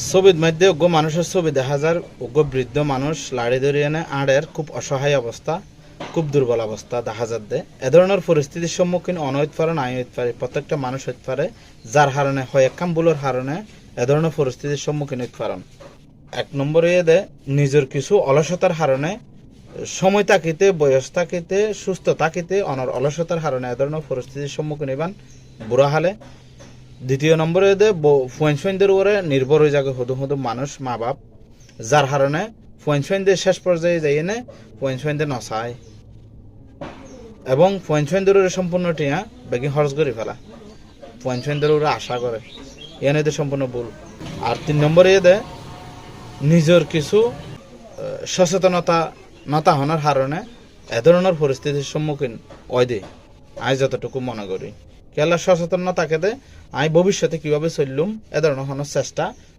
ছবির মধ্যে উগ্র মানুষের ছবি দেখা যায়। উগ্র বৃদ্ধ মানুষ লাড়ি ধরিয়ে এনে আড়ের খুব অসহায় অবস্থা, খুব দুর্বল অবস্থা দেখা যাচ্ছে। এ ধরনের পরিস্থিতির সম্মুখীন অনৈত পারে নাই হইতে পারে, প্রত্যেকটা মানুষ হইতে পারে, যার হারণে হয় একাম বুলোর হারণে এ ধরনের পরিস্থিতির সম্মুখীন হইতে পারেন। এক নম্বরে এদে নিজের কিছু অলসতার হারণে, সময় তাকিতে, বয়স তাকিতে, সুস্থ তাকিতে অনর অলসতার হারণে এ ধরনের পরিস্থিতির সম্মুখীন হইবান বুড়া হালে। দ্বিতীয় নম্বরে এদে ফুয়েনসইনদের উপরে নির্ভর হয়ে যাবে হুদু হুদু মানুষ, মা বাপ, যার হারণে ফুয়েনসইনদের শেষ পর্যায়ে যাই এনে ফুয়েনসইনদের নসায় এবং ফুয়েনসইনদের উপরে সম্পূর্ণ টিয়া বেগি খরচ করে ফেলা, ফুয়েনসইনদের উপরে আশা করে, এনে সম্পূর্ণ ভুল। আর 3 নম্বরে এদে নিজের কিছু সচেতনতা নতা হওয়ার কারণে এ ধরনের পরিস্থিতির সম্মুখীন হয় দে। আমি যতটুকু মনে করি খেলার সচেতনতাকে দে আমি ভবিষ্যতে কিভাবে চললুম এ ধরনের চেষ্টা